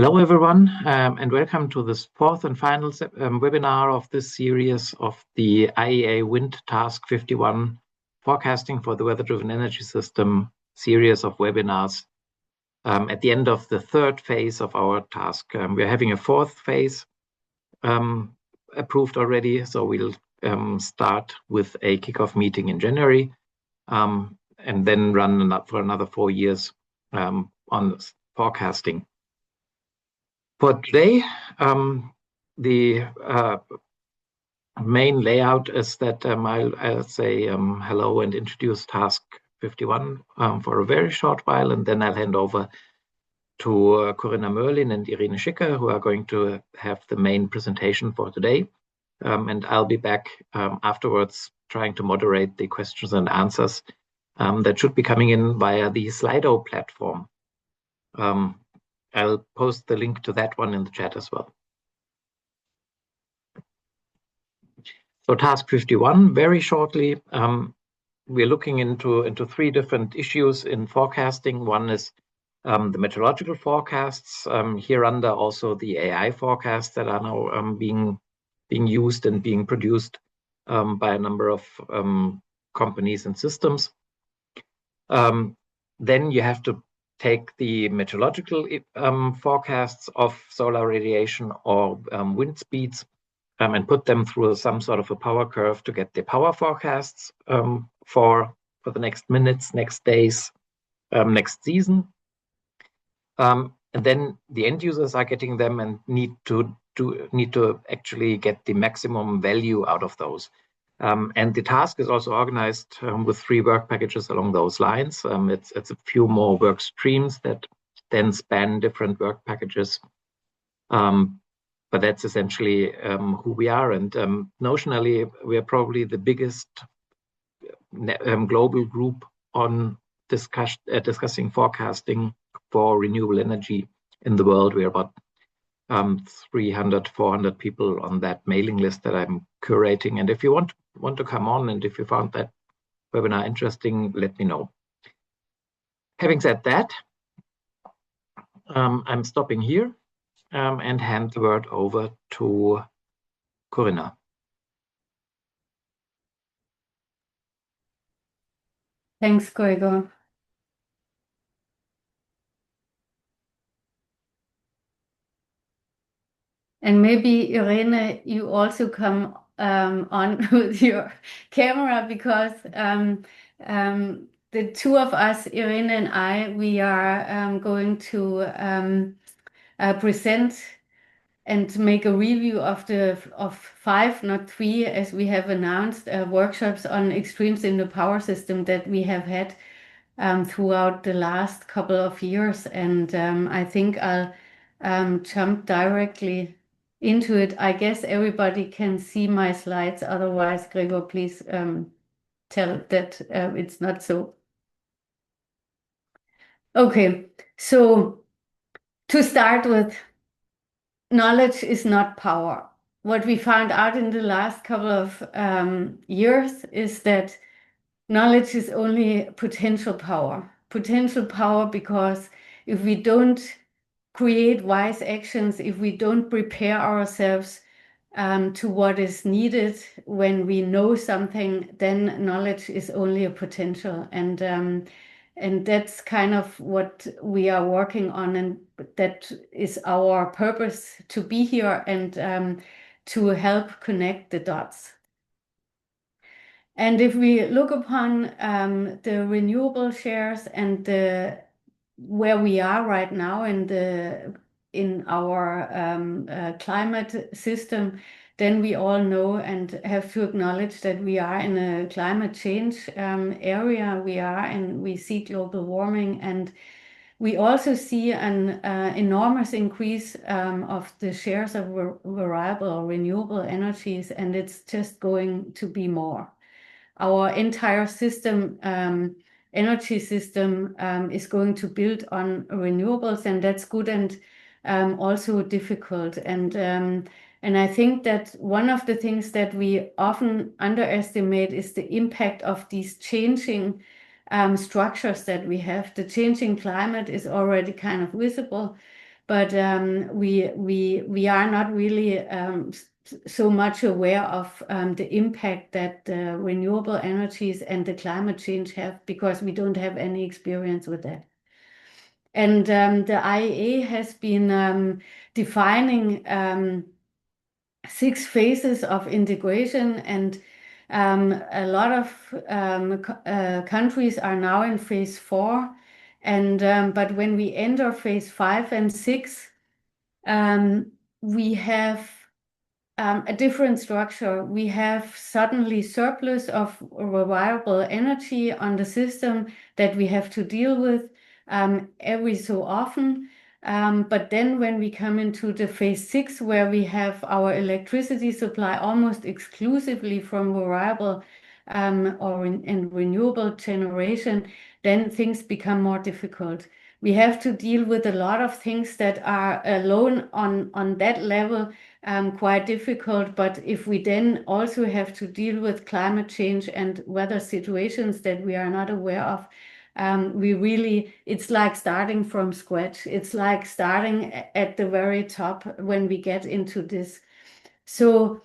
Hello, everyone, and welcome to this fourth and final webinar of this series of the IEA Wind Task 51 Forecasting for the Weather-Driven Energy System series of webinars at the end of the third phase of our task. We're having a fourth phase approved already, so we'll start with a kickoff meeting in January and then run for another 4 years on forecasting. For today, the main layout is that I'll say hello and introduce task 51 for a very short while, and then I'll hand over to Corinna Möhrlen and Irene Schicker, who are going to have the main presentation for today. And I'll be back afterwards trying to moderate the questions and answers that should be coming in via the Slido platform. I'll post the link to that one in the chat as well. So task 51, very shortly, we're looking into 3 different issues in forecasting. One is the meteorological forecasts, here under also the AI forecasts that are now being used and being produced by a number of companies and systems. Then you have to take the meteorological forecasts of solar radiation or wind speeds and put them through some sort of a power curve to get the power forecasts for the next minutes, next days, next season. And then the end users are getting them and need to actually get the maximum value out of those. And the task is also organized with 3 work packages along those lines. It's a few more work streams that then span different work packages. But that's essentially who we are. And notionally, we are probably the biggest global group on discussing forecasting for renewable energy in the world. We're about 300, 400 people on that mailing list that I'm curating. And if you want to come on, and if you found that webinar interesting, let me know. Having said that, I'm stopping here and hand the word over to Corinna. Thanks, Gregor. And maybe, Irene, you also come on with your camera, because the 2 of us, Irene and I, we are going to present and make a review of 5, not 3, as we have announced, workshops on extremes in the power system that we have had throughout the last couple of years. And I think I'll jump directly into it. I guess everybody can see my slides. Otherwise, Gregor, please tell that it's not so. Okay, so to start with, knowledge is not power. What we found out in the last couple of years is that knowledge is only potential power. Potential power because if we don't create wise actions, if we don't prepare ourselves to what is needed when we know something, then knowledge is only a potential. And that's kind of what we are working on, and that is our purpose to be here and to help connect the dots. And if we look upon the renewable shares and where we are right now in our climate system, then we all know and have to acknowledge that we are in a climate change area. We see global warming, and we also see an enormous increase of the shares of variable or renewable energies, and it's just going to be more. Our entire system, energy system, is going to build on renewables, and that's good and also difficult. And I think that one of the things that we often underestimate is the impact of these changing structures that we have. The changing climate is already kind of visible, but we are not really so much aware of the impact that renewable energies and the climate change have, because we don't have any experience with that. And the IEA has been defining 6 phases of integration, and a lot of countries are now in phase 4. And but when we enter phase 5 and 6, we have a different structure. We have suddenly surplus of reliable energy on the system that we have to deal with every so often. But then when we come into the phase 6, where we have our electricity supply almost exclusively from reliable and renewable generation, then things become more difficult. We have to deal with a lot of things that are alone on that level quite difficult. But if we then also have to deal with climate change and weather situations that we are not aware of, it's like starting from scratch. It's like starting at the very top when we get into this. So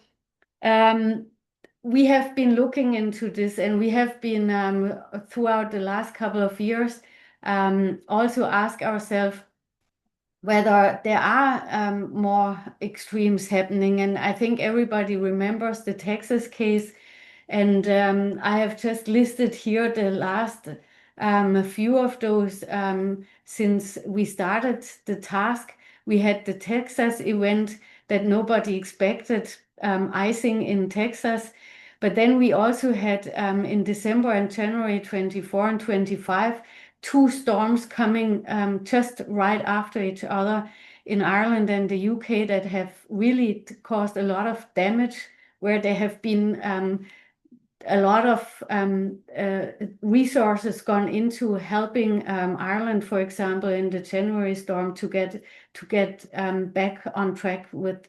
we have been looking into this, and we have been throughout the last couple of years also ask ourselves whether there are more extremes happening. And I think everybody remembers the Texas case. And I have just listed here the last few of those since we started the task. We had the Texas event that nobody expected, icing in Texas. But then we also had in December and January 24 and 25, 2 storms coming just right after each other in Ireland and the UK that have really caused a lot of damage, where there have been a lot of resources gone into helping Ireland, for example, in the January storm to get back on track with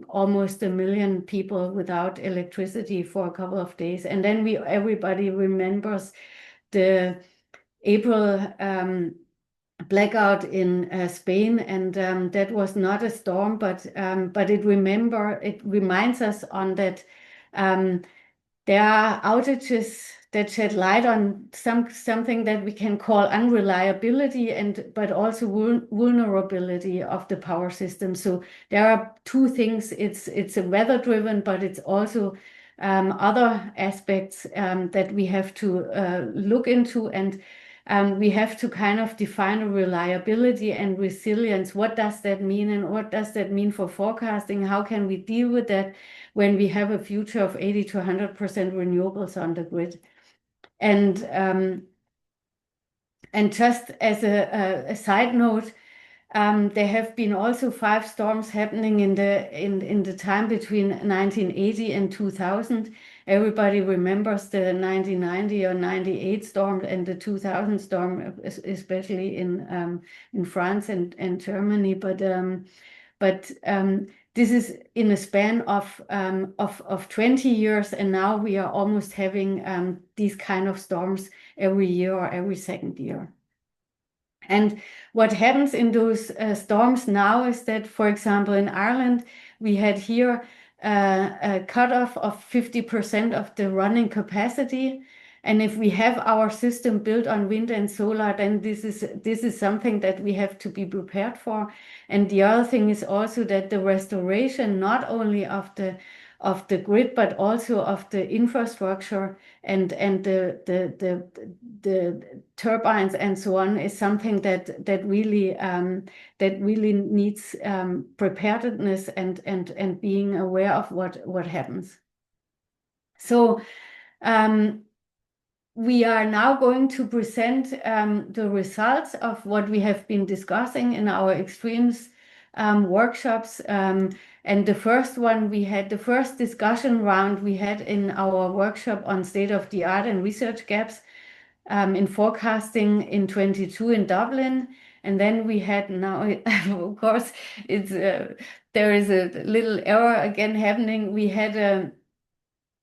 almost 1 million people without electricity for a couple of days. And then everybody remembers the April blackout in Spain, and that was not a storm, but it reminds us on that there are outages that shed light on something that we can call unreliability, but also vulnerability of the power system. So there are 2 things. It's a weather driven, but it's also other aspects that we have to look into, and we have to kind of define reliability and resilience. What does that mean, and what does that mean for forecasting? How can we deal with that when we have a future of 80 to 100% renewables on the grid? And just as a side note, there have been also 5 storms happening in the time between 1980 and 2000. Everybody remembers the 1990 or 98 storm and the 2000 storm, especially in France and Germany. But this is in a span of 20 years, and now we are almost having these kind of storms every year or every second year. And what happens in those storms now is that, for example, in Ireland, we had here a cutoff of 50% of the running capacity. And if we have our system built on wind and solar, then this is something that we have to be prepared for. And the other thing is also that the restoration, not only of the grid, but also of the infrastructure and the turbines and so on, is something that really needs preparedness and being aware of what happens. So we are now going to present the results of what we have been discussing in our extremes workshops. And the first one the first discussion round we had in our workshop on state of the art and research gaps in forecasting in 22 in Dublin. And then we had now, of course, there is a little error again happening. We had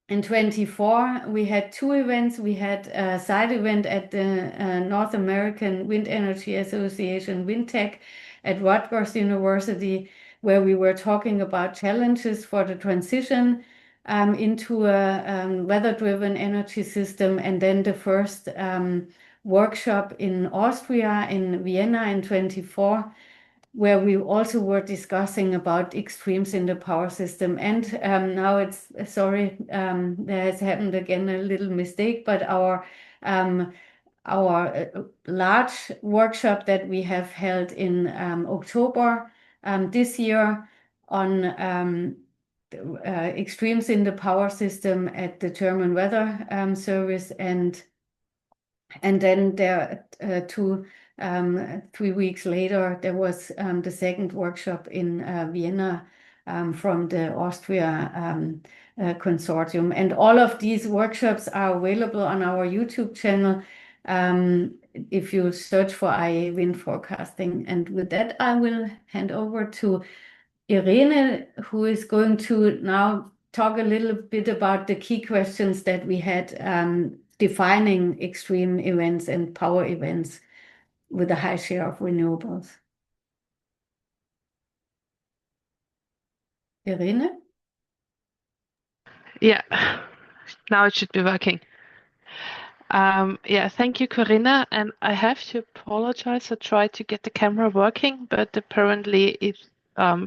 In 24, we had two events. We had a side event at the North American Wind Energy Association Wind Tech at Rutgers University, where we were talking about challenges for the transition into a weather-driven energy system. And then the first workshop in Austria, in Vienna in 24, where we also were discussing about extremes in the power system. And now it's, sorry, there has happened again a little mistake, but our large workshop that we have held in October this year on extremes in the power system at the German Weather Service, and then there 3 weeks later there was the second workshop in Vienna from the Austria consortium, and all of these workshops are available on our YouTube channel if you search for IEA Wind Forecasting. And with that, I will hand over to Irene, who is going to now talk a little bit about the key questions that we had defining extreme events and power events with a high share of renewables. Irene? Yeah, now it should be working. Yeah, thank you, Corinna. And I have to apologize. I tried to get the camera working, but apparently it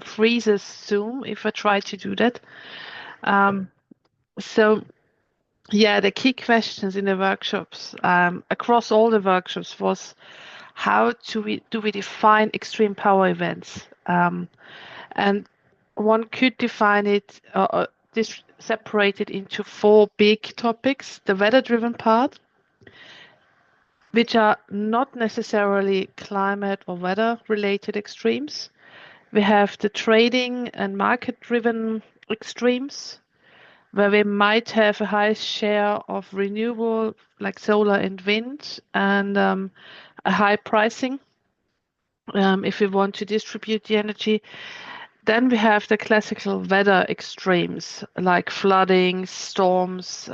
freezes Zoom if I try to do that. So, yeah, the key questions in the workshops, across all the workshops, was how do we define extreme power events? And one could define it, separate it into 4 big topics: the weather-driven part, which are not necessarily climate or weather-related extremes. We have the trading and market-driven extremes, where we might have a high share of renewable, like solar and wind, and a high pricing if we want to distribute the energy. Then we have the classical weather extremes, like flooding, storms,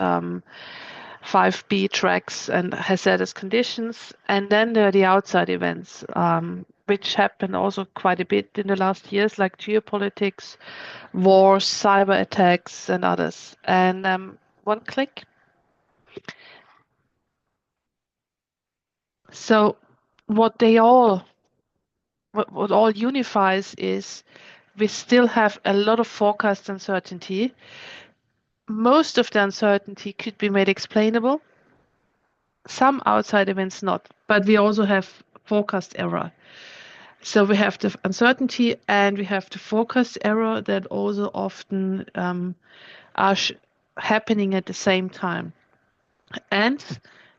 5B tracks, and hazardous conditions. And then there are the outside events, which happen also quite a bit in the last years, like geopolitics, wars, cyber attacks, and others. And one click. So what all unifies is we still have a lot of forecast uncertainty. Most of the uncertainty could be made explainable. Some outside events not, but we also have forecast error. So we have the uncertainty and we have the forecast error that also often are happening at the same time. And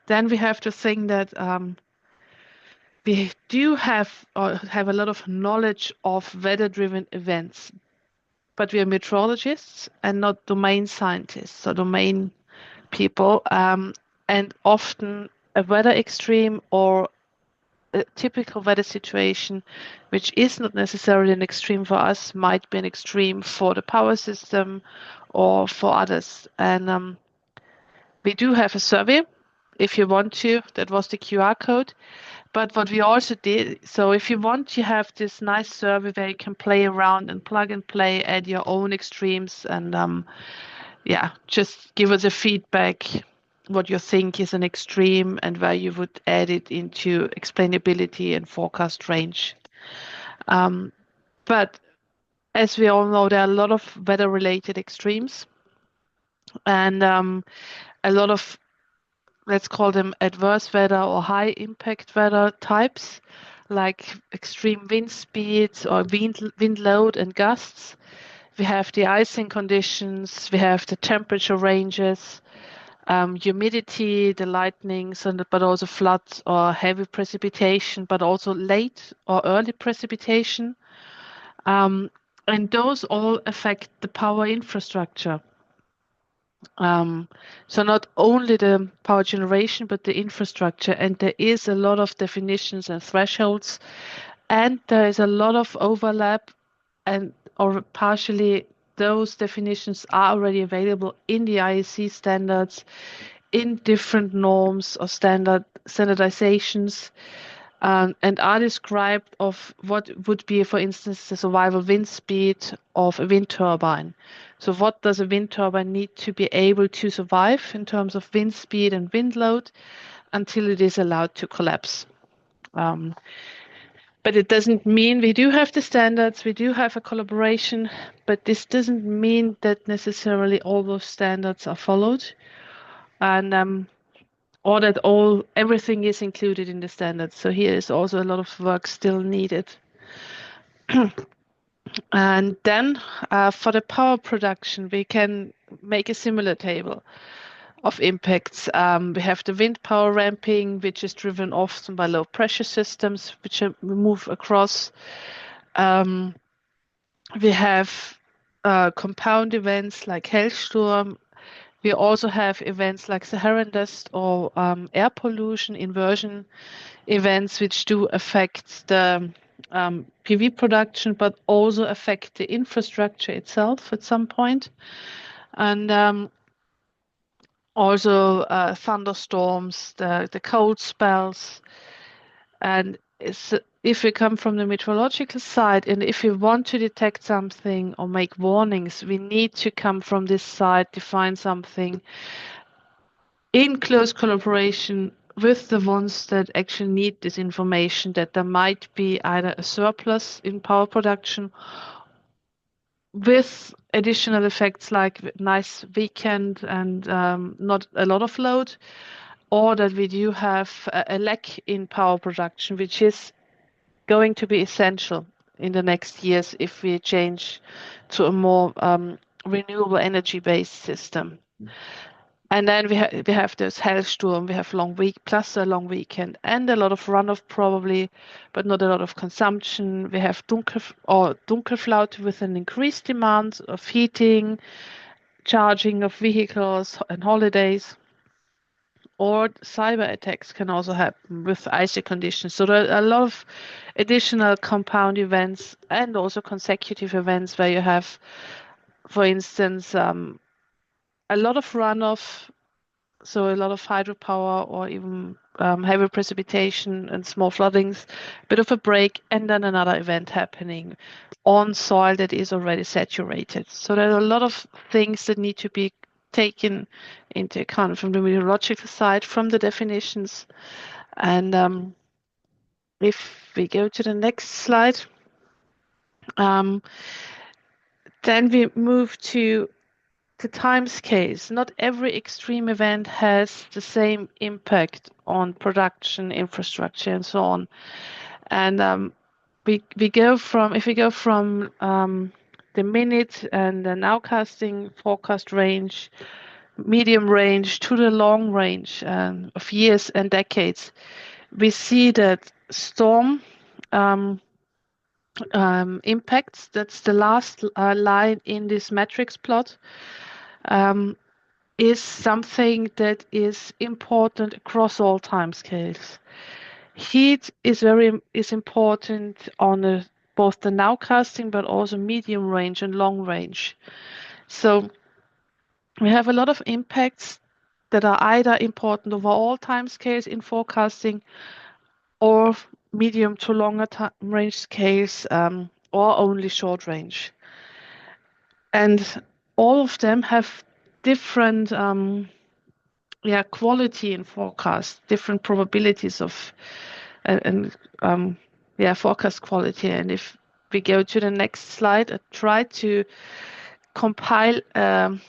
then we have the thing that we do have a lot of knowledge of weather-driven events, but we are meteorologists and not domain scientists or domain people. And often a weather extreme or a typical weather situation, which is not necessarily an extreme for us, might be an extreme for the power system or for others. And we do have a survey, if you want to. That was the QR code. But what we also did, so if you want to have this nice survey where you can play around and plug and play, add your own extremes, and yeah, just give us a feedback what you think is an extreme and where you would add it into explainability and forecast range. But as we all know, there are a lot of weather-related extremes and a lot of, let's call them adverse weather or high impact weather types, like extreme wind speeds or wind load and gusts. We have the icing conditions, we have the temperature ranges, humidity, the lightnings, but also floods or heavy precipitation, but also late or early precipitation. And those all affect the power infrastructure. So not only the power generation, but the infrastructure. And there is a lot of definitions and thresholds, and there is a lot of overlap and or partially those definitions are already available in the IEC standards, in different norms or standardizations, and are described of what would be, for instance, the survival wind speed of a wind turbine. So what does a wind turbine need to be able to survive in terms of wind speed and wind load until it is allowed to collapse? But it doesn't mean we do have the standards, we do have a collaboration, but this doesn't mean that necessarily all those standards are followed, and or that everything is included in the standards. So here is also a lot of work still needed. And then for the power production, we can make a similar table of impacts. We have the wind power ramping, which is driven often by low pressure systems, which move across. We have compound events like hailstorm. We also have events like Saharan dust or air pollution, inversion events, which do affect the PV production, but also affect the infrastructure itself at some point. And also thunderstorms, the cold spells. And if we come from the meteorological side, and if we want to detect something or make warnings, we need to come from this side, define something in close collaboration with the ones that actually need this information, that there might be either a surplus in power production with additional effects like nice weekend and not a lot of load, or that we do have a lack in power production, which is going to be essential in the next years if we change to a more renewable energy-based system. And then we have this hailstorm, we have long week plus a long weekend and a lot of runoff probably, but not a lot of consumption. We have Dunkelflaute with an increased demand of heating, charging of vehicles and holidays. Or cyber attacks can also happen with icy conditions. So there are a lot of additional compound events and also consecutive events where you have, for instance, a lot of runoff, so a lot of hydropower or even heavy precipitation and small floodings, bit of a break, and then another event happening on soil that is already saturated. So there are a lot of things that need to be taken into account from the meteorological side, from the definitions. And if we go to the next slide, then we move to the timescales. Not every extreme event has the same impact on production, infrastructure, and so on. And if we go from the minute and the nowcasting forecast range, medium range to the long range of years and decades, we see that storm impacts, that's the last line in this matrix plot, is something that is important across all timescales. Heat is important on both the nowcasting but also medium range and long range. So we have a lot of impacts that are either important over all timescales in forecasting or medium to longer range scales or only short range. And all of them have different quality in forecast, different probabilities of forecast quality. And if we go to the next slide, I try to compile a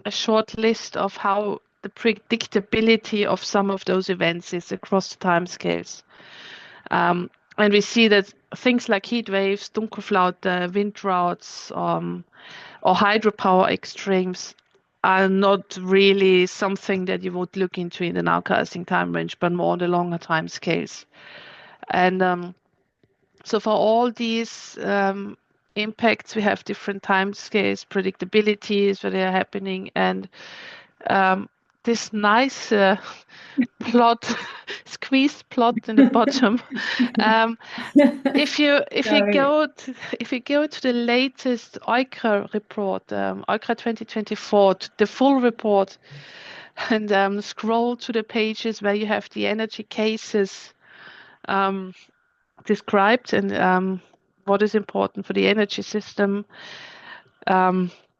short list of how the predictability of some of those events is across the timescales. And we see that things like heat waves, Dunkelflaute, wind droughts, or hydropower extremes are not really something that you would look into in the nowcasting time range, but more on the longer time scales. And so for all these impacts, we have different time scales, predictabilities where they are happening, and this nice plot, squeezed plot in the bottom. If you go to the latest IEA report, IEA 2024, the full report, and scroll to the pages where you have the energy cases described and what is important for the energy system,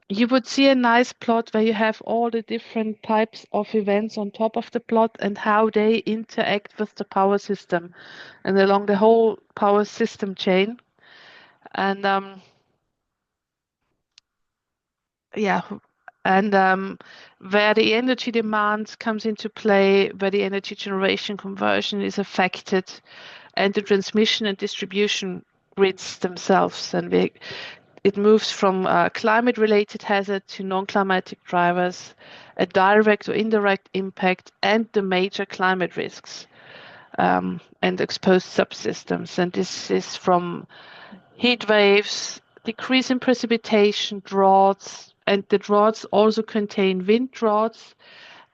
you would see a nice plot where you have all the different types of events on top of the plot and how they interact with the power system and along the whole power system chain. And where the energy demand comes into play, where the energy generation conversion is affected, and the transmission and distribution grids themselves. And it moves from climate-related hazard to non-climatic drivers, a direct or indirect impact, and the major climate risks and exposed subsystems. And this is from heat waves, decrease in precipitation, droughts, and the droughts also contain wind droughts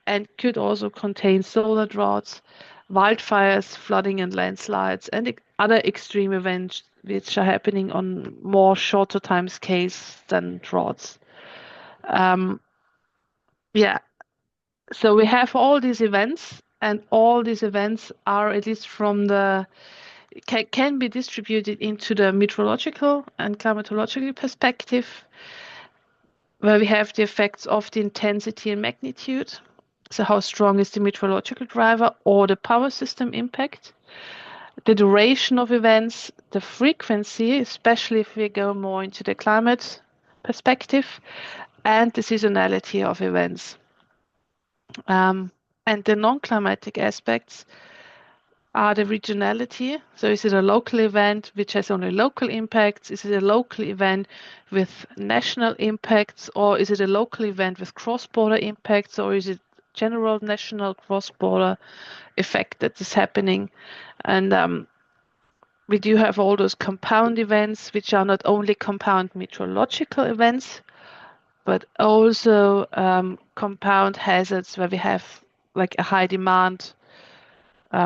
and could also contain solar droughts, wildfires, flooding and landslides, and other extreme events which are happening on more shorter time scales than droughts. So we have all these events, and all these events are, at least from the can be distributed into the meteorological and climatological perspective, where we have the effects of the intensity and magnitude. So how strong is the meteorological driver or the power system impact? The duration of events, the frequency, especially if we go more into the climate perspective, and the seasonality of events. And the non-climatic aspects are the regionality. So is it a local event which has only local impacts? Is it a local event with national impacts? Or is it a local event with cross-border impacts? Or is it general national cross-border effect that is happening? And we do have all those compound events, which are not only compound meteorological events, but also compound hazards where we have like a high demand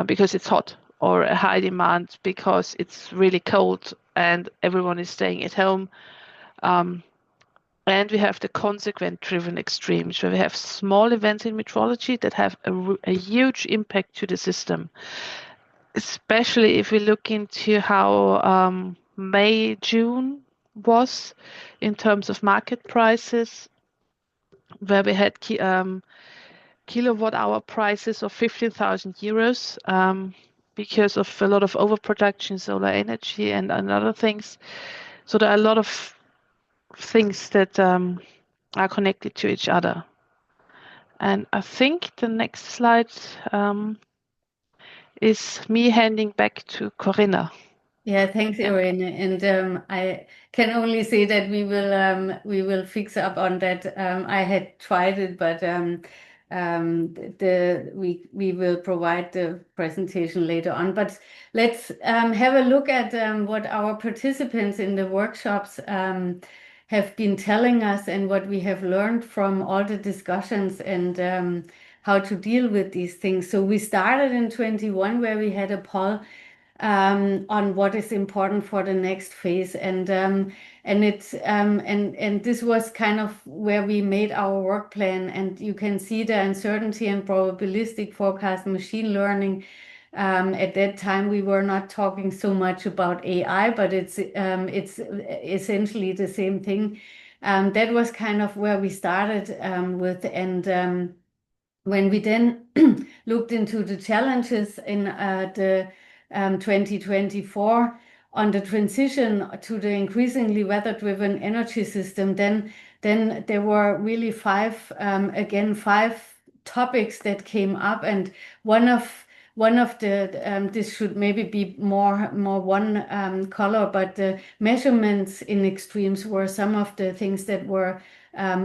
because it's hot, or a high demand because it's really cold and everyone is staying at home. And we have the consequent driven extremes where we have small events in meteorology that have a huge impact to the system, especially if we look into how May, June was in terms of market prices, where we had kilowatt hour prices of 15,000 euros because of a lot of overproduction, solar energy and other things. So there are a lot of things that are connected to each other. And I think the next slide is me handing back to Corinna. Yeah, thanks, Irene. And I can only say that we will fix up on that. I had tried it, but we will provide the presentation later on. But let's have a look at what our participants in the workshops have been telling us and what we have learned from all the discussions and how to deal with these things. So we started in 21 where we had a poll on what is important for the next phase, and this was kind of where we made our work plan, and you can see the uncertainty and probabilistic forecast machine learning. At that time we were not talking so much about AI, but it's essentially the same thing. That was kind of where we started with, and when we then looked into the challenges in the 2024 on the transition to the increasingly weather-driven energy system, then there were really five topics that came up, and one of the this should maybe be more one color, but the measurements in extremes were some of the things that were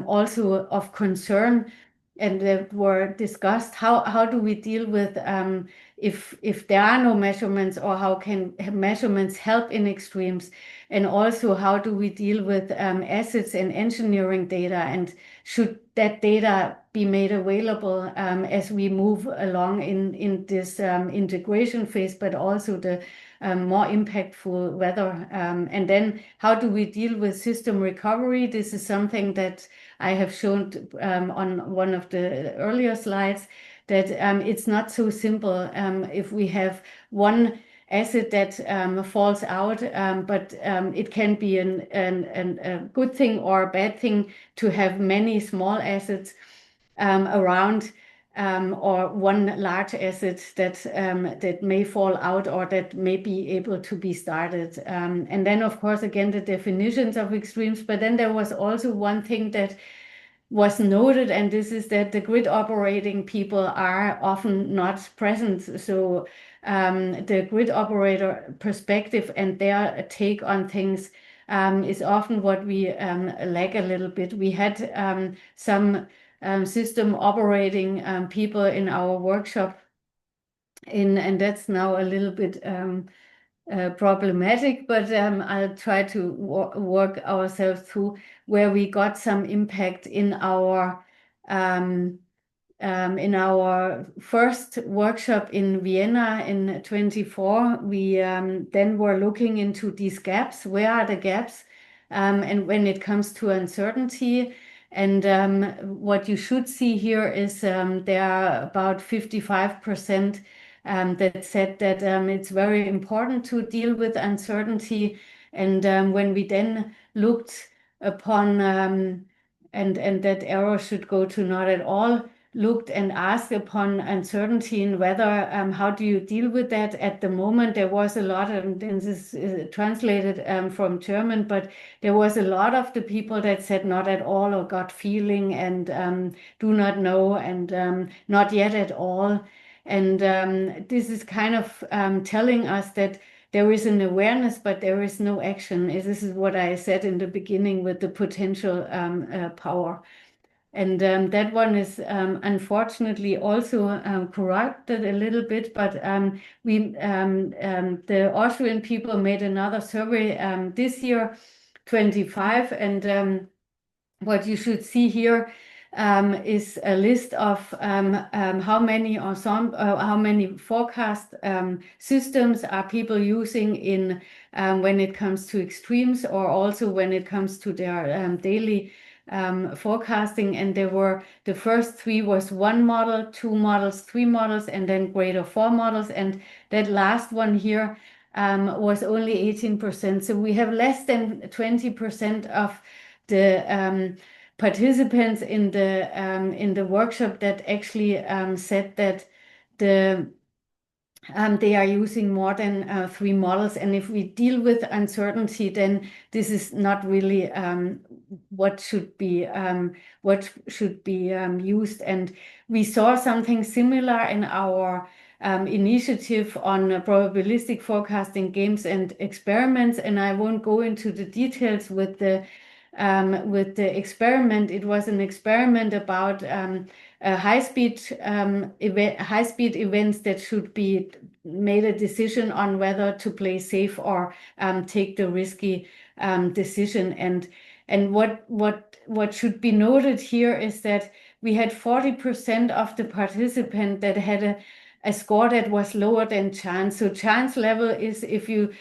also of concern and that were discussed. How do we deal with if there are no measurements, or how can measurements help in extremes, and also how do we deal with assets and engineering data, and should that data be made available as we move along in this integration phase, but also the more impactful weather. And then how do we deal with system recovery? This is something that I have shown on one of the earlier slides, that it's not so simple if we have one asset that falls out, but it can be a good thing or a bad thing to have many small assets around, or one large asset that may fall out or that may be able to be started. And then, of course, again, the definitions of extremes. But then there was also one thing that was noted, and this is that the grid operating people are often not present. So the grid operator perspective and their take on things is often what we lack a little bit. We had some system operating people in our workshop, and that's now a little bit problematic, but I'll try to work ourselves through where we got some impact in our first workshop in Vienna in 24. We then were looking into these gaps. Where are the gaps? And when it comes to uncertainty, and what you should see here is there are about 55% that said that it's very important to deal with uncertainty. And when we then looked upon, and that arrow should go to not at all, looked and asked upon uncertainty and whether, how do you deal with that? At the moment, there was a lot, and this is translated from German, but there was a lot of the people that said not at all, or gut feeling, and do not know, and not yet at all. And this is kind of telling us that there is an awareness, but there is no action. This is what I said in the beginning with the potential power. And that one is unfortunately also corrupted a little bit, but the Austrian people made another survey this year, 25, and what you should see here is a list of how many forecast systems are people using in when it comes to extremes, or also when it comes to their daily forecasting. And the first three was 1 model, 2 models, 3 models, and then greater 4 models. And that last one here was only 18%. So we have less than 20% of the participants in the workshop that actually said that they are using more than 3 models. And if we deal with uncertainty, then this is not really what should be used. And we saw something similar in our initiative on probabilistic forecasting games and experiments. And I won't go into the details with the experiment. It was an experiment about high-speed events that should be made a decision on whether to play safe or take the risky decision. And what should be noted here is that we had 40% of the participants that had a score that was lower than chance. So chance level is if you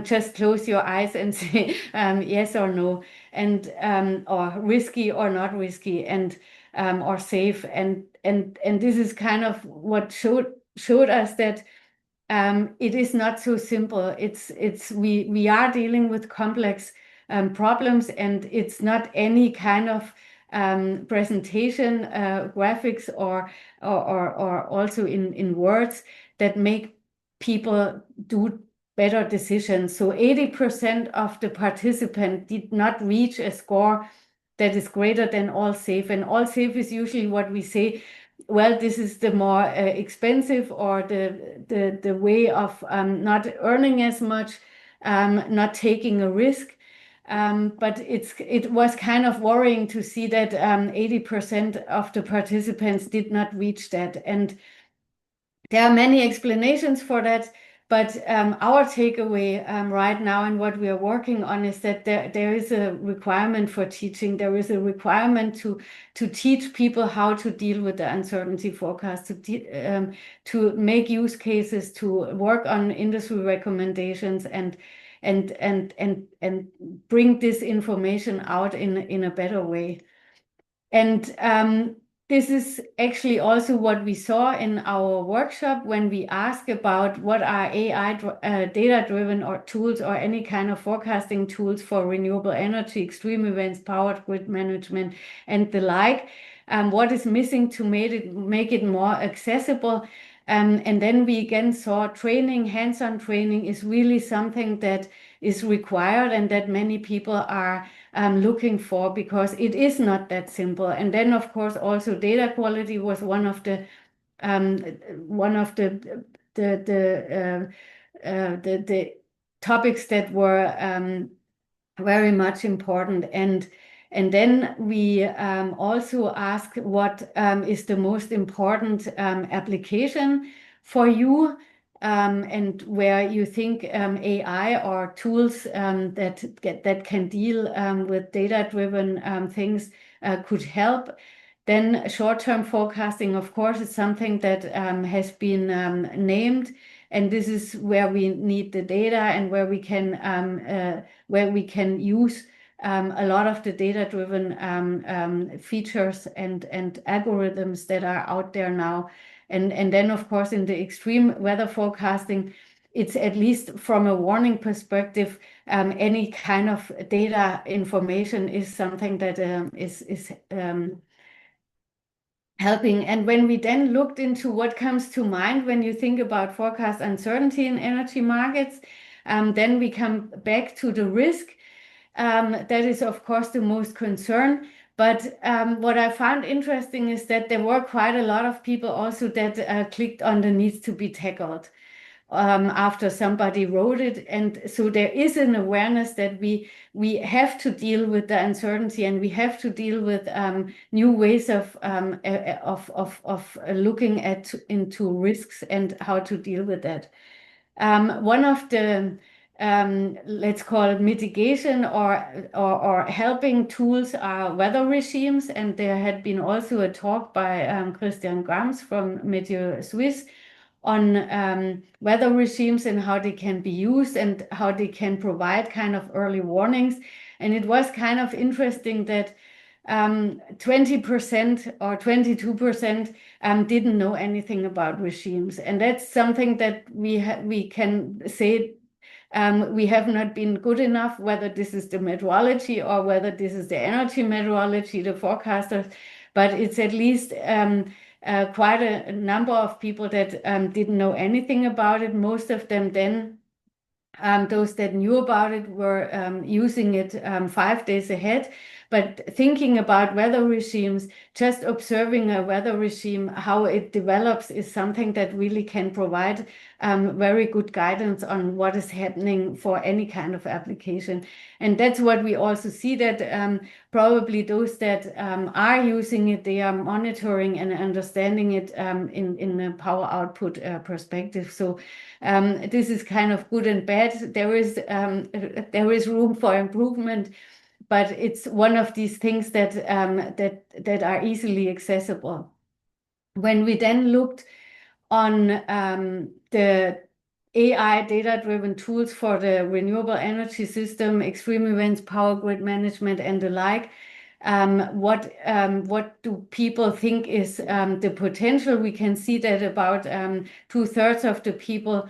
just close your eyes and say yes or no, and or risky or not risky, and or safe. And this is kind of what showed us that it is not so simple. We are dealing with complex problems, and it's not any kind of presentation, graphics, or also in words that make people do better decisions. So 80% of the participants did not reach a score that is greater than all safe. And all safe is usually what we say, well, this is the more expensive, or the way of not earning as much, not taking a risk. But it was kind of worrying to see that 80% of the participants did not reach that. And There are many explanations for that, but our takeaway right now and what we are working on is that there is a requirement for teaching. There is a requirement to teach people how to deal with the uncertainty forecast, to make use cases, to work on industry recommendations, and bring this information out in a better way. And this is actually also what we saw in our workshop when we asked about what are AI data-driven or tools or any kind of forecasting tools for renewable energy, extreme events, power grid management, and the like. What is missing to make it more accessible? And then we again saw training, hands-on training is really something that is required and that many people are looking for, because it is not that simple. And then, of course, also data quality was one of the topics that were very much important. And then we also asked what is the most important application for you, and where you think AI or tools that can deal with data-driven things could help. Then short-term forecasting, of course, is something that has been named, and this is where we need the data and where we can use a lot of the data-driven features and algorithms that are out there now. And then, of course, in the extreme weather forecasting, it's at least from a warning perspective, any kind of data information is something that is helping. And when we then looked into what comes to mind when you think about forecast uncertainty in energy markets, then we come back to the risk. That is, of course, the most concern. But what I found interesting is that there were quite a lot of people also that clicked on the needs to be tackled after somebody wrote it. And so there is an awareness that we have to deal with the uncertainty, and we have to deal with new ways of looking into risks and how to deal with that. One of the let's call it mitigation or helping tools are weather regimes, and there had been also a talk by Christian Grams from Météo Suisse on weather regimes and how they can be used and how they can provide kind of early warnings. And it was kind of interesting that 20% or 22% didn't know anything about regimes. And that's something that we can say we have not been good enough, whether this is the meteorology or whether this is the energy meteorology, the forecasters, but it's at least quite a number of people that didn't know anything about it. Most of them then, those that knew about it were using it 5 days ahead. But thinking about weather regimes, just observing a weather regime, how it develops, is something that really can provide very good guidance on what is happening for any kind of application. And that's what we also see, that probably those that are using it, they are monitoring and understanding it in a power output perspective. So this is kind of good and bad. There is room for improvement, but it's one of these things that are easily accessible. When we then looked on the AI data-driven tools for the renewable energy system, extreme events, power grid management, and the like, what do people think is the potential? We can see that about 2/3 of the people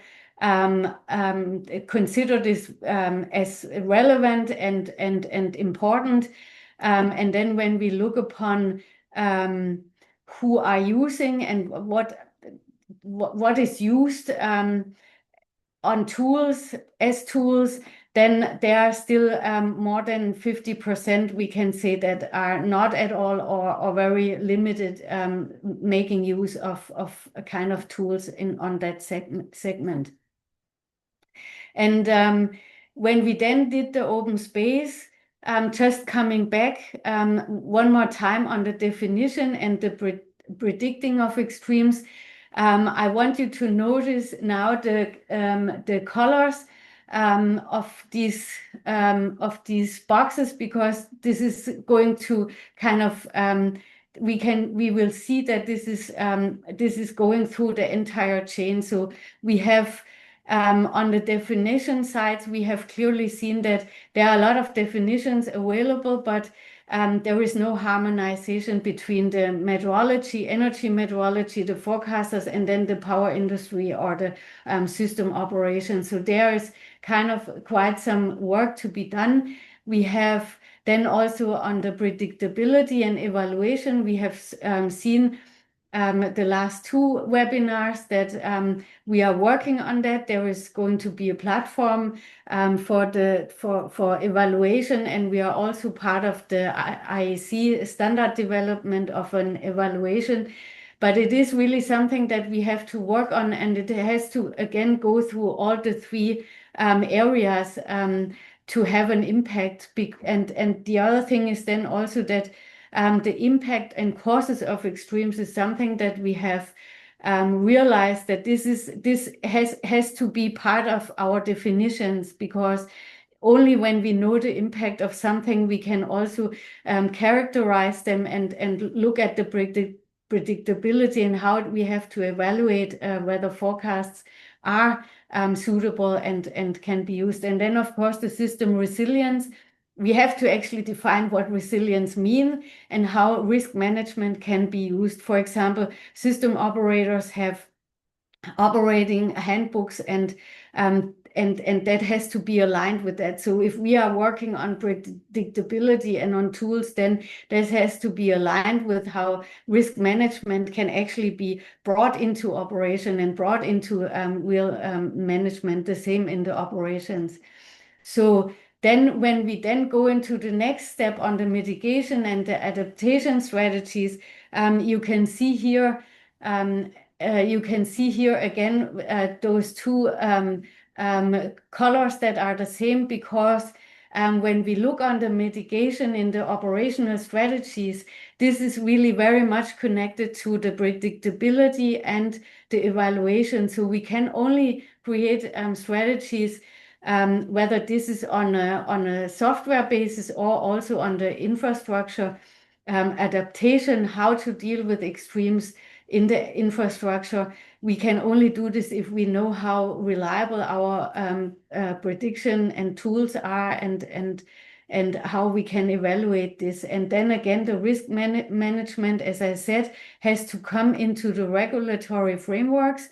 consider this as relevant and important. And then when we look upon who are using and what is used on tools as tools, then there are still more than 50% we can say that are not at all or very limited making use of a kind of tools on that segment. And when we then did the open space, just coming back one more time on the definition and the predicting of extremes, I want you to notice now the colors of these boxes, because this is going to kind of we will see that this is going through the entire chain. So we have on the definition sides, we have clearly seen that there are a lot of definitions available, but there is no harmonization between the meteorology, energy meteorology, the forecasters, and then the power industry or the system operations. So there is kind of quite some work to be done. We have then also on the predictability and evaluation, we have seen the last two webinars that we are working on that. There is going to be a platform for evaluation, and we are also part of the IEC standard development of an evaluation. But it is really something that we have to work on, and it has to again go through all the three areas to have an impact. And the other thing is then also that the impact and causes of extremes is something that we have realized that this has to be part of our definitions, because only when we know the impact of something, we can also characterize them and look at the predictability and how we have to evaluate whether forecasts are suitable and can be used. And then, of course, the system resilience. We have to actually define what resilience means and how risk management can be used. For example, system operators have operating handbooks, and that has to be aligned with that. So if we are working on predictability and on tools, then this has to be aligned with how risk management can actually be brought into operation and brought into real management, the same in the operations. So then when we then go into the next step on the mitigation and the adaptation strategies, you can see here again those two colors that are the same, because when we look on the mitigation in the operational strategies, this is really very much connected to the predictability and the evaluation. So we can only create strategies whether this is on a software basis or also on the infrastructure adaptation, how to deal with extremes in the infrastructure. We can only do this if we know how reliable our prediction and tools are, and how we can evaluate this. And then again, the risk management, as I said, has to come into the regulatory frameworks.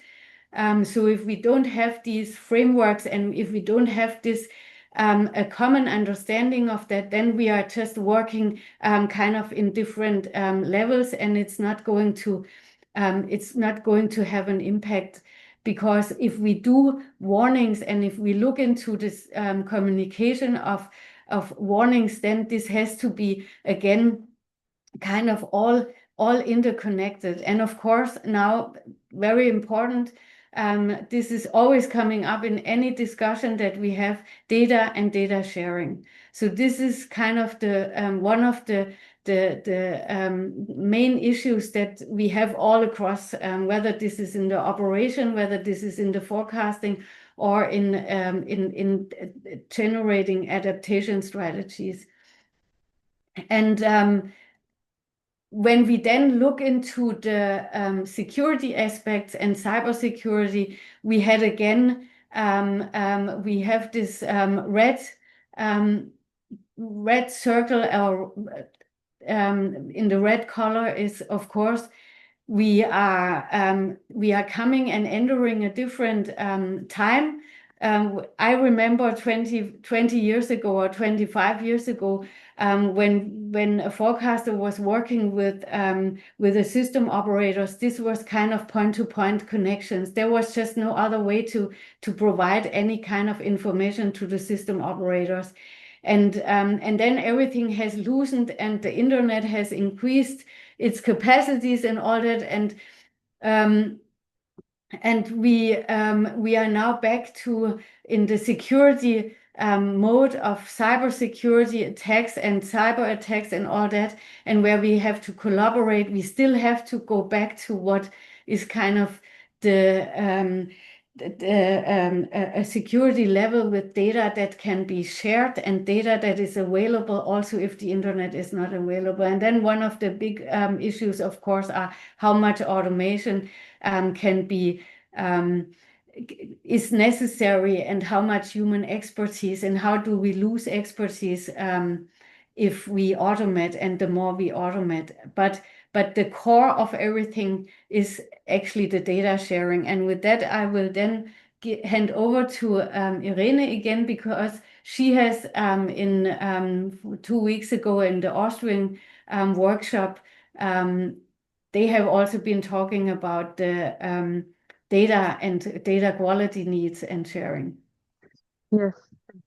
So if we don't have these frameworks, and if we don't have this a common understanding of that, then we are just working kind of in different levels, and it's not going to have an impact. Because if we do warnings and if we look into this communication of warnings, then this has to be again kind of all interconnected. And of course, now very important, this is always coming up in any discussion that we have, data and data sharing. So this is kind of the one of the main issues that we have all across, whether this is in the operation, whether this is in the forecasting, or in generating adaptation strategies. And when we then look into the security aspects and cybersecurity, we had again, we have this red circle, or in the red color is, of course, we are coming and entering a different time. I remember 20 years ago or 25 years ago, when a forecaster was working with the system operators, this was kind of point-to-point connections. There was just no other way to provide any kind of information to the system operators. And then everything has loosened, and the internet has increased its capacities and all that. And we are now back to in the security mode of cybersecurity attacks and cyber attacks and all that, and where we have to collaborate. We still have to go back to what is kind of a security level with data that can be shared and data that is available also if the internet is not available. And then one of the big issues, of course, are how much automation can be is necessary and how much human expertise, and how do we lose expertise if we automate, and the more we automate. But the core of everything is actually the data sharing. And with that, I will then hand over to Irene again, because she has in 2 weeks ago in the Austrian workshop, they have also been talking about the data and data quality needs and sharing. Yes. We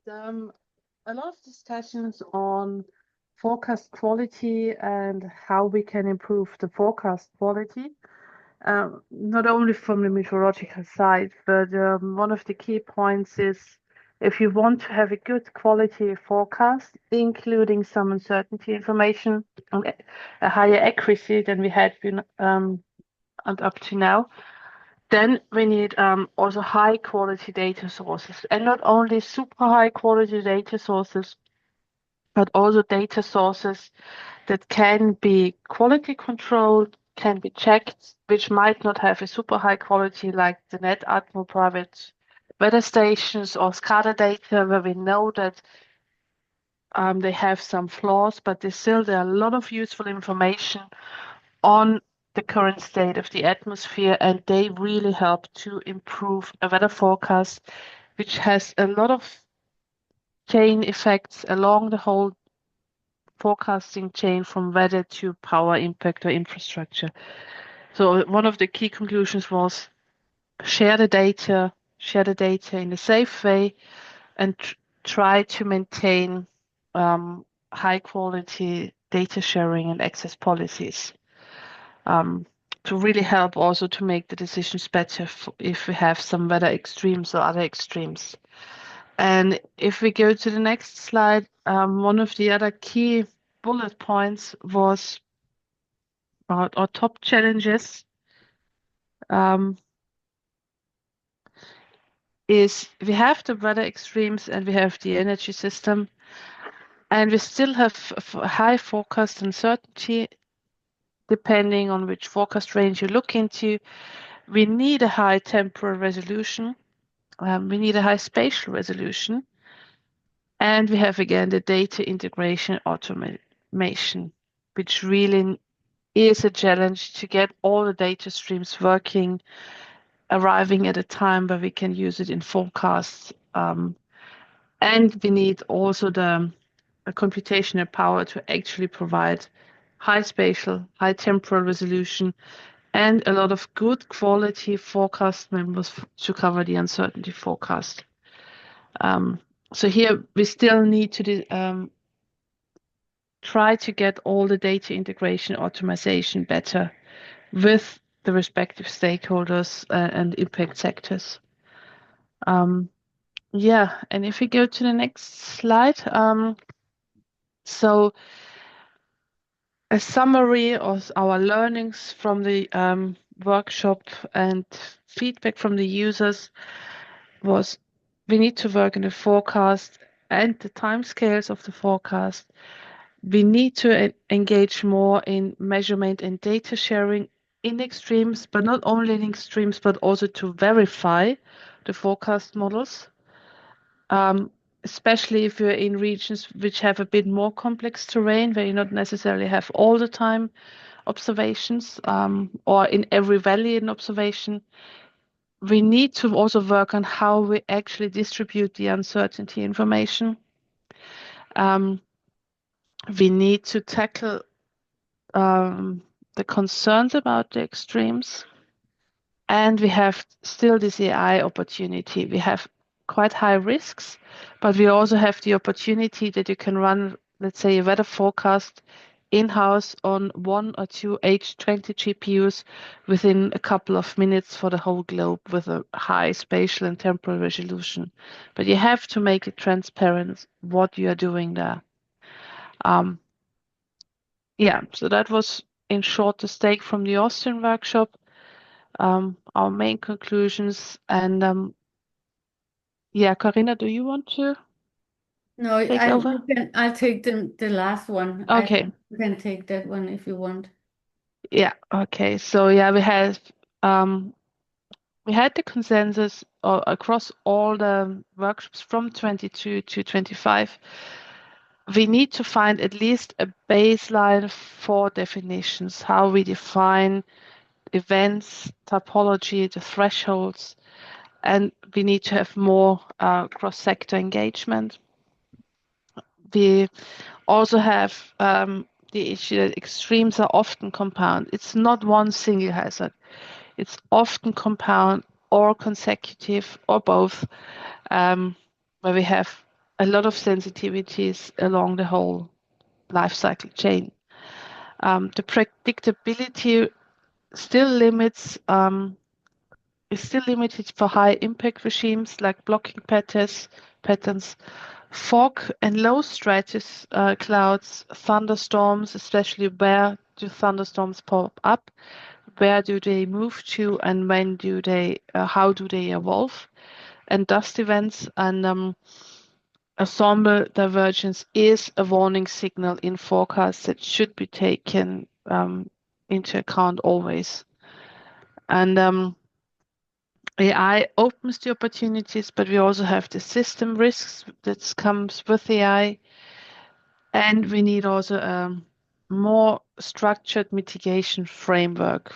had a lot of discussions on forecast quality and how we can improve the forecast quality, not only from the meteorological side, but one of the key points is if you want to have a good quality forecast, including some uncertainty information and a higher accuracy than we had been and up to now, then we need also high quality data sources, and not only super high quality data sources, but also data sources that can be quality controlled, can be checked, which might not have a super high quality like the NetAtmo private weather stations or SCADA data, where we know that they have some flaws, but there are a lot of useful information on the current state of the atmosphere, and they really help to improve a weather forecast, which has a lot of chain effects along the whole forecasting chain from weather to power impact or infrastructure. So one of the key conclusions was share the data in a safe way, and try to maintain high quality data sharing and access policies to really help also to make the decisions better if we have some weather extremes or other extremes. And if we go to the next slide, one of the other key bullet points was about our top challenges. Is we have the weather extremes and we have the energy system, and we still have high forecast uncertainty depending on which forecast range you look into. We need a high temporal resolution, we need a high spatial resolution, and we have again the data integration automation, which really is a challenge to get all the data streams working, arriving at a time where we can use it in forecasts. And we need also the computational power to actually provide high spatial, high temporal resolution, and a lot of good quality forecast members to cover the uncertainty forecast. So here we still need to try to get all the data integration automation better with the respective stakeholders and impact sectors. Yeah, and if we go to the next slide, so a summary of our learnings from the workshop and feedback from the users was we need to work in the forecast and the timescales of the forecast. We need to engage more in measurement and data sharing in extremes, but not only in extremes, but also to verify the forecast models. Especially if you're in regions which have a bit more complex terrain, where you not necessarily have all the time observations, or in every valley an observation. We need to also work on how we actually distribute the uncertainty information. We need to tackle the concerns about the extremes, and we have still this AI opportunity. We have quite high risks, but we also have the opportunity that you can run, let's say, a weather forecast in-house on 1 or 2 H20 GPUs within a couple of minutes for the whole globe with a high spatial and temporal resolution. But you have to make it transparent what you are doing there. Yeah, so that was in short the take from the Austrian workshop. our main conclusions. And yeah, Corinna, do you want to No, take over? I'll take the last one. Okay. You can take that one if you want. Yeah. Okay. So yeah, we had the consensus across all the workshops from 22 to 25. We need to find at least a baseline for definitions, how we define events, typology, the thresholds, and we need to have more cross-sector engagement. We also have the issue that extremes are often compound. It's not one single hazard. It's often compound or consecutive or both, where we have a lot of sensitivities along the whole life cycle chain. The predictability still limits is still limited for high impact regimes like blocking patterns, fog and low stratus clouds, thunderstorms, especially where do thunderstorms pop up, where do they move to, and when do they, how do they evolve, and dust events. And ensemble divergence is a warning signal in forecasts that should be taken into account always. And AI opens the opportunities, but we also have the system risks that comes with AI, and we need also a more structured mitigation framework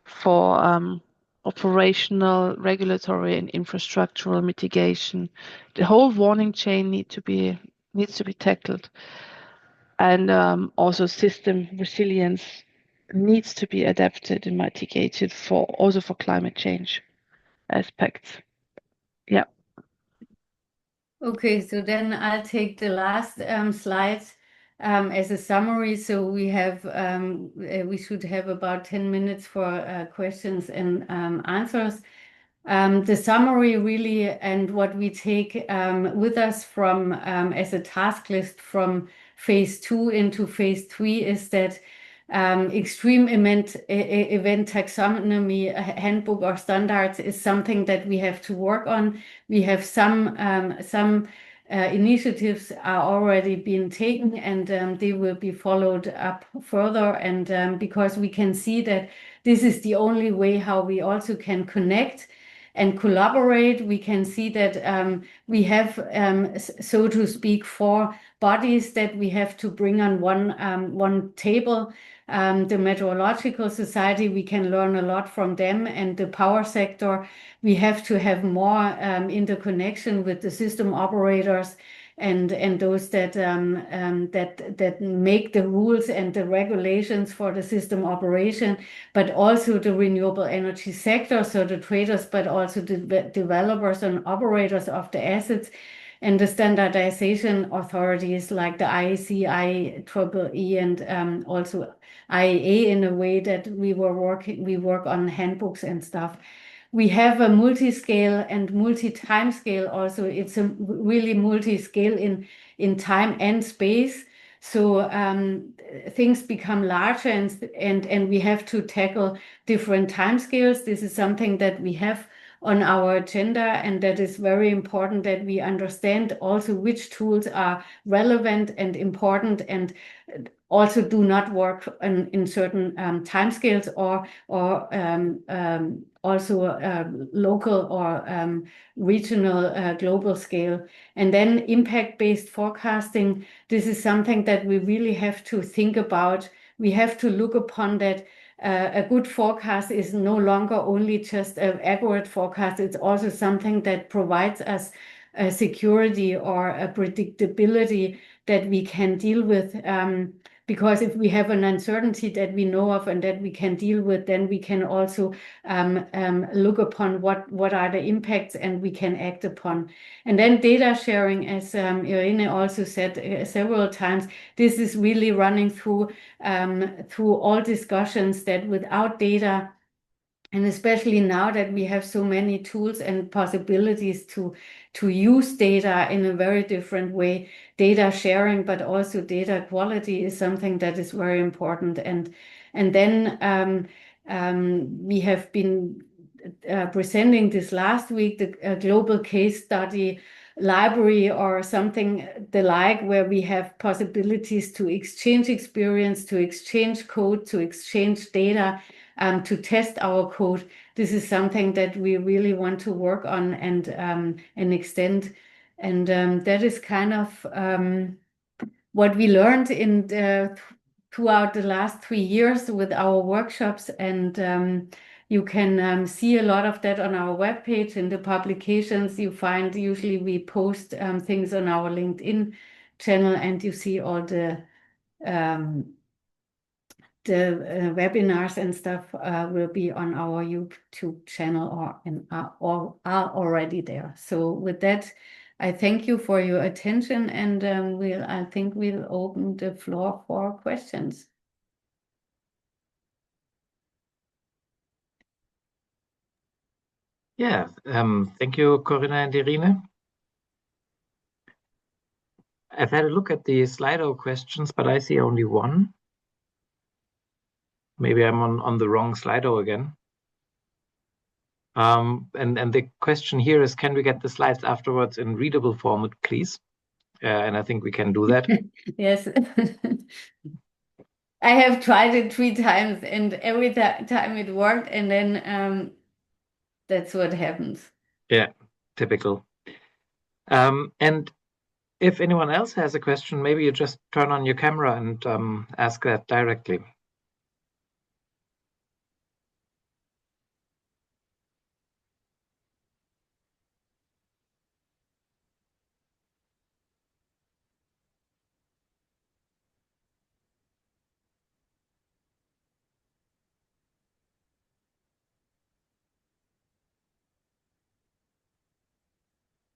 for operational, regulatory, and infrastructural mitigation. The whole warning chain needs to be tackled, and also system resilience needs to be adapted and mitigated for climate change aspects. Yeah. Okay, so then I'll take the last slide as a summary. So we should have about 10 minutes for questions and answers. The summary really, and what we take with us from as a task list from phase 2 into phase 3 is that extreme event taxonomy handbook or standards is something that we have to work on. We have some initiatives are already being taken, and they will be followed up further. And because we can see that this is the only way how we also can connect and collaborate. We can see that we have, so to speak, 4 bodies that we have to bring on one table. The Meteorological Society, we can learn a lot from them, and the power sector, we have to have more interconnection with the system operators and those that make the rules and the regulations for the system operation, but also the renewable energy sector, so the traders, but also the developers and operators of the assets, and the standardization authorities like the IEC, IEEE, and also IEA, in a way that we work on handbooks and stuff. We have a multi-scale and multi-time scale also. It's a really multi-scale in time and space. So things become larger, and we have to tackle different time scales. This is something that we have on our agenda, and that is very important that we understand also which tools are relevant and important, and also do not work in certain timescales or also local or regional global scale. And then impact-based forecasting, this is something that we really have to think about. We have to look upon that a good forecast is no longer only just an accurate forecast. It's also something that provides us a security or a predictability that we can deal with. Because if we have an uncertainty that we know of and that we can deal with, then we can also look upon what are the impacts, and we can act upon. And then data sharing, as Irene also said several times, this is really running through all discussions, that without data, and especially now that we have so many tools and possibilities to use data in a very different way, data sharing, but also data quality is something that is very important. And then We have been presenting this last week, the global case study library or something the like, where we have possibilities to exchange experience, to exchange code, to exchange data, to test our code. This is something that we really want to work on and extend. And that is kind of what we learned in throughout the last 3 years with our workshops. And you can see a lot of that on our webpage. In the publications you find, usually we post things on our LinkedIn channel, and you see all the webinars and stuff will be on our YouTube channel or are already there. So with that, I thank you for your attention, and I think we'll open the floor for questions. Yeah, thank you, Corinna and Irene. I've had a look at the Slido questions, but I see only one. Maybe I'm on the wrong Slido again. And the question here is, can we get the slides afterwards in readable format, please? And I think we can do that. Yes. I have tried it 3 times, and every time it worked, and then that's what happens. Yeah, typical. And if anyone else has a question, maybe you just turn on your camera and ask that directly.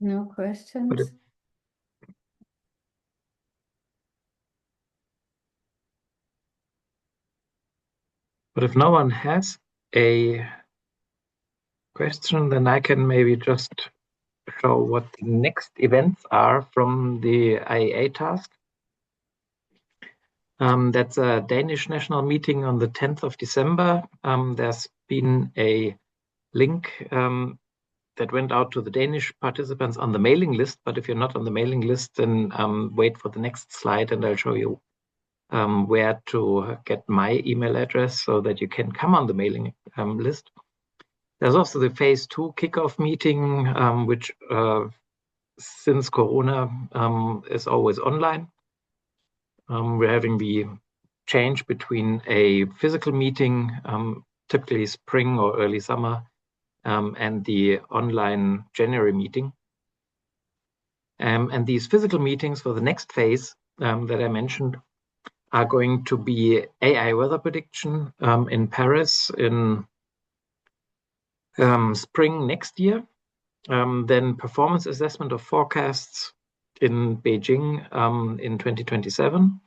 No questions? But if no one has a question, then I can maybe just show what the next events are from the IEA task. That's a Danish national meeting on the 10th of December. There's been a link that went out to the Danish participants on the mailing list. But if you're not on the mailing list, then wait for the next slide and I'll show you where to get my email address so that you can come on the mailing list. There's also the phase 2 kickoff meeting, which since Corona is always online. We're having the change between a physical meeting, typically spring or early summer, and the online January meeting. And these physical meetings for the next phase that I mentioned are going to be AI weather prediction in Paris in spring next year. Then performance assessment of forecasts in Beijing in 2027.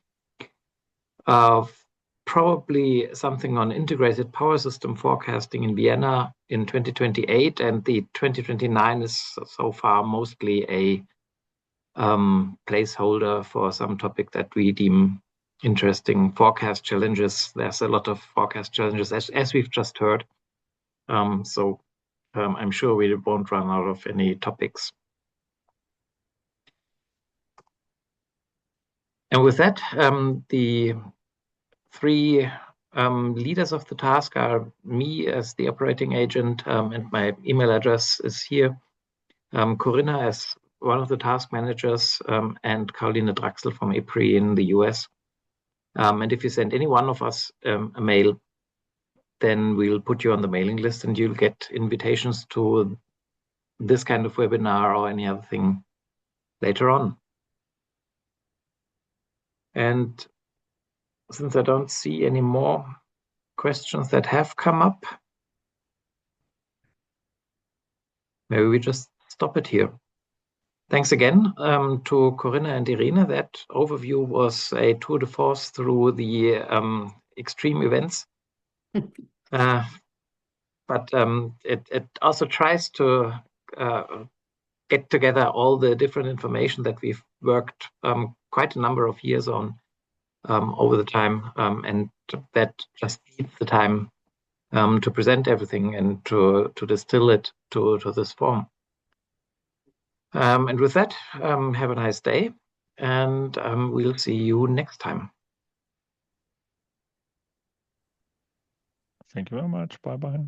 Probably something on integrated power system forecasting in Vienna in 2028, and the 2029 is so far mostly a placeholder for some topic that we deem interesting. Forecast challenges. There's a lot of forecast challenges, as we've just heard. So I'm sure we won't run out of any topics. And with that, the 3 leaders of the task are me as the operating agent, and my email address is here. Corinna as one of the task managers, and Caroline Draxel from IPRI in the US. And if you send any one of us a mail, then we'll put you on the mailing list and you'll get invitations to this kind of webinar or any other thing later on. And since I don't see any more questions that have come up, maybe we just stop it here. Thanks again to Corinna and Irene. That overview was a tour de force through the extreme events. But it also tries to get together all the different information that we've worked quite a number of years on over the time, and that just needs the time to present everything and to distill it to this form. And with that, have a nice day, and we'll see you next time. Thank you very much. Bye-bye.